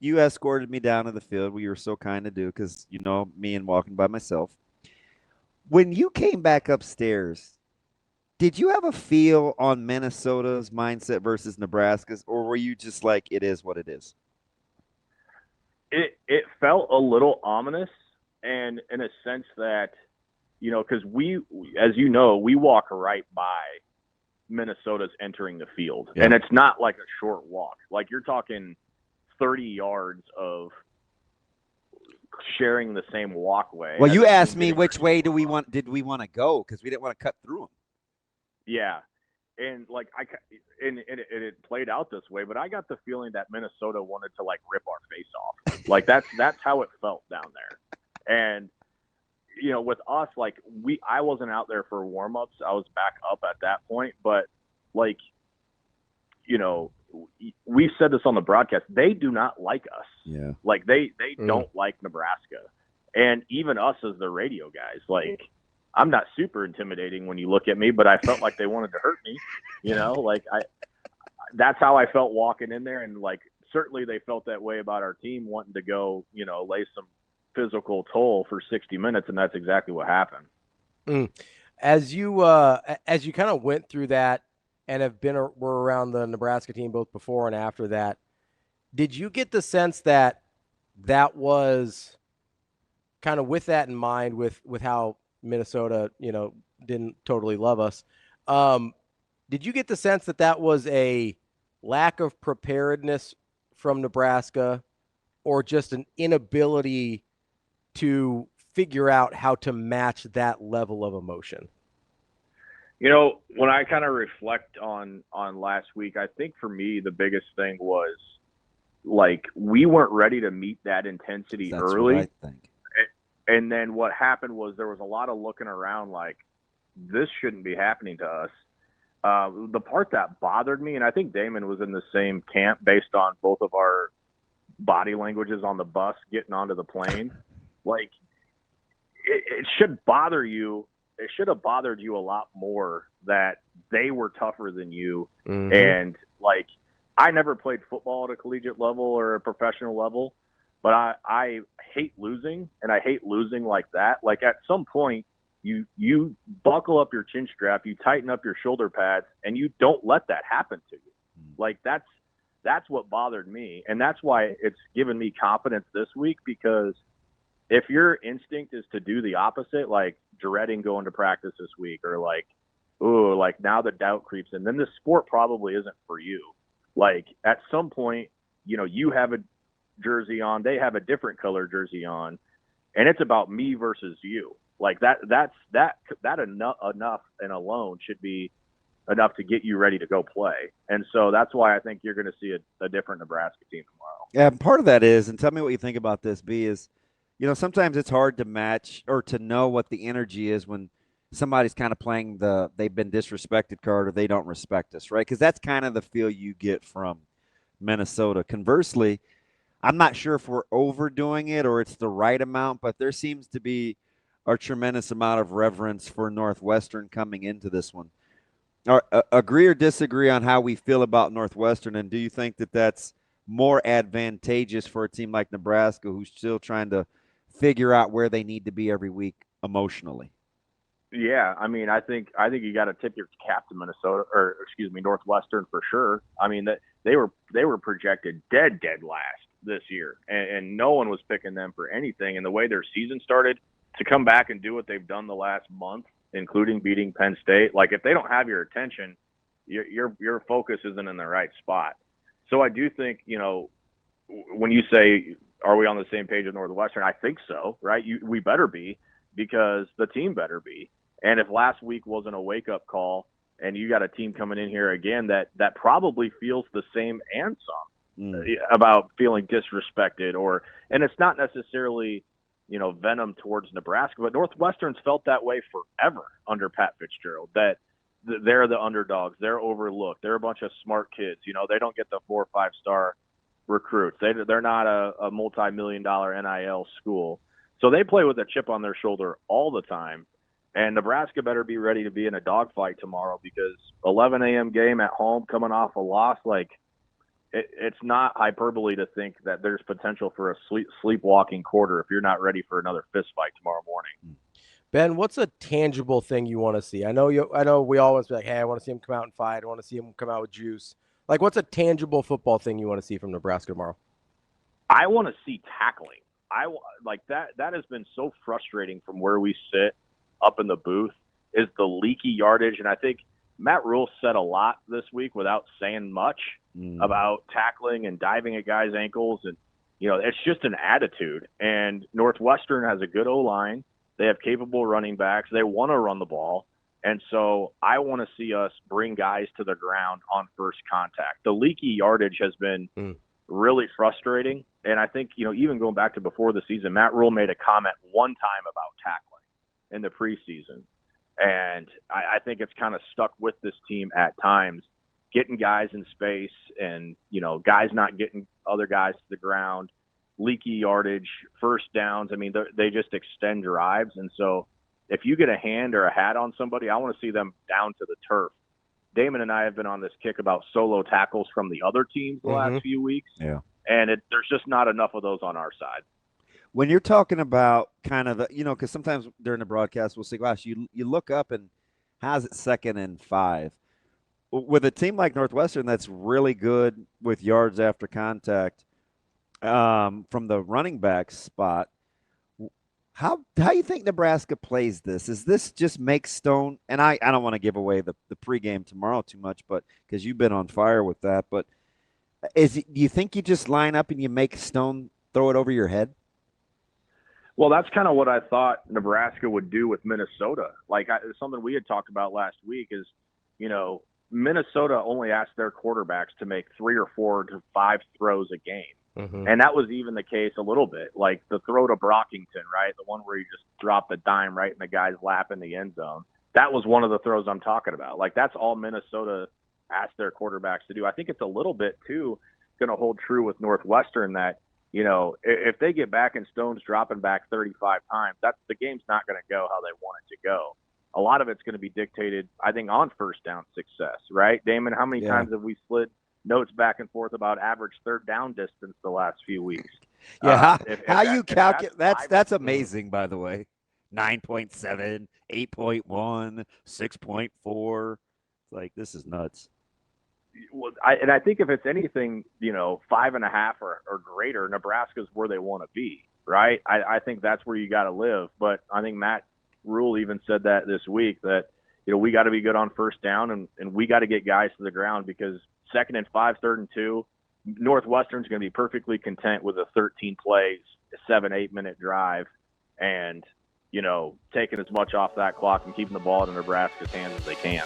you escorted me down to the field. We were so kind to do because you know me and walking by myself. When you came back upstairs, did you have a feel on Minnesota's mindset versus Nebraska's, or were you just like, it is what it is? It felt a little ominous, and in a sense that, because as you know, we walk right by Minnesota's entering the field, Yeah. and it's not like a short walk. Like you're talking 30 yards of sharing the same walkway. Well, as you a team asked me getting which ready to way warm up. did we want to go because we didn't want to cut through them. Yeah, and like it played out this way, but I got the feeling that Minnesota wanted to like rip our face off. Like that's how it felt down there. And with us, like I wasn't out there for warm-ups. I was back up at that point, but like we said this on the broadcast. They do not like us. Yeah. Like they don't like Nebraska, and even us as the radio guys. Like I'm not super intimidating when you look at me, but I felt like they wanted to hurt me. Like that's how I felt walking in there, and like certainly they felt that way about our team wanting to go, lay some physical toll for 60 minutes, and that's exactly what happened. As you kind of went through that and were around the Nebraska team both before and after that, did you get the sense that was kind of with that in mind, with how Minnesota, didn't totally love us? Did you get the sense that was a lack of preparedness from Nebraska, or just an inability to figure out how to match that level of emotion? When I kind of reflect on last week, I think for me the biggest thing was like we weren't ready to meet that intensity early. What I think. And then what happened was there was a lot of looking around like this shouldn't be happening to us. The part that bothered me, and I think Damon was in the same camp based on both of our body languages on the bus getting onto the plane, like it should bother you. It should have bothered you a lot more that they were tougher than you. Mm-hmm. And like, I never played football at a collegiate level or a professional level, but I hate losing, and I hate losing like that. Like at some point you buckle up your chin strap, you tighten up your shoulder pads, and you don't let that happen to you. Like that's what bothered me. And that's why it's given me confidence this week, because if your instinct is to do the opposite, like dreading going to practice this week, or like, ooh, like now the doubt creeps in, then this sport probably isn't for you. Like at some point, you have a jersey on, they have a different color jersey on, and it's about me versus you. Like that enough and alone should be enough to get you ready to go play. And so that's why I think you're going to see a different Nebraska team tomorrow. Yeah, and part of that is, and tell me what you think about this, B, is, sometimes it's hard to match or to know what the energy is when somebody's kind of playing they've been disrespected card, or they don't respect us, right? Because that's kind of the feel you get from Minnesota. Conversely, I'm not sure if we're overdoing it or it's the right amount, but there seems to be a tremendous amount of reverence for Northwestern coming into this one. Agree or disagree on how we feel about Northwestern, and do you think that that's more advantageous for a team like Nebraska, who's still trying to figure out where they need to be every week emotionally? Yeah, I mean, I think you got to tip your cap to Northwestern for sure. I mean, that they were projected dead last this year, and no one was picking them for anything. And the way their season started, to come back and do what they've done the last month, including beating Penn State, like if they don't have your attention, your focus isn't in the right spot. So I do think, when you say, are we on the same page with Northwestern? I think so, right? We better be, because the team better be. And if last week wasn't a wake-up call, and you got a team coming in here again that probably feels the same and some about feeling disrespected, and it's not necessarily, venom towards Nebraska, but Northwestern's felt that way forever under Pat Fitzgerald, that they're the underdogs, they're overlooked, they're a bunch of smart kids, they don't get the 4 or 5-star recruits, they're not a multi-million-dollar NIL school, so they play with a chip on their shoulder all the time. And Nebraska better be ready to be in a dogfight tomorrow, because 11 a.m. game at home, coming off a loss, like it's not hyperbole to think that there's potential for a sleepwalking quarter if you're not ready for another fist fight tomorrow morning. Ben, what's a tangible thing you want to see? I know we always be like, hey, I want to see him come out and fight. I want to see him come out with juice. Like, what's a tangible football thing you want to see from Nebraska tomorrow? I want to see tackling. Like that has been so frustrating from where we sit up in the booth, is the leaky yardage. And I think Matt Rhule said a lot this week without saying much about tackling and diving at guys' ankles. And, it's just an attitude. And Northwestern has a good O-line. They have capable running backs. They want to run the ball. And so I want to see us bring guys to the ground on first contact. The leaky yardage has been really frustrating. And I think, even going back to before the season, Matt Rhule made a comment one time about tackling in the preseason. And I think it's kind of stuck with this team at times, getting guys in space and, guys not getting other guys to the ground, leaky yardage, first downs. I mean, they just extend drives. And so if you get a hand or a hat on somebody, I want to see them down to the turf. Damon and I have been on this kick about solo tackles from the other teams the last few weeks. Yeah. And there's just not enough of those on our side. When you're talking about kind of the, because sometimes during the broadcast we'll say, gosh, you look up and how's it 2nd and 5? With a team like Northwestern that's really good with yards after contact from the running back spot, how you think Nebraska plays this? Is this just make Stone, and I don't want to give away the pregame tomorrow too much, but because you've been on fire with that, but do you think you just line up and you make Stone throw it over your head? Well, that's kind of what I thought Nebraska would do with Minnesota. Like something we had talked about last week is, Minnesota only asked their quarterbacks to make 3 or 4 to 5 throws a game. And that was even the case a little bit. Like the throw to Brockington, right? The one where you just drop the dime right in the guy's lap in the end zone. That was one of the throws I'm talking about. Like that's all Minnesota asked their quarterbacks to do. I think it's a little bit, too, going to hold true with Northwestern that, if they get back and Stone's dropping back 35 times, the game's not going to go how they want it to go. A lot of it's going to be dictated, I think, on first down success, right? Damon, how many times have we slid notes back and forth about average third down distance the last few weeks? Yeah, how you calculate that's amazing, by the way. 9.7, 8.1, 6.4. Like, this is nuts. Well, I think if it's anything, 5.5 or greater, Nebraska's where they want to be, right? I think that's where you got to live. But I think Matt Rhule even said that this week that, we got to be good on first down and we got to get guys to the ground because 2nd and 5, 3rd and 2, Northwestern's going to be perfectly content with a 13 plays, 7-8 minute drive and, taking as much off that clock and keeping the ball in Nebraska's hands as they can.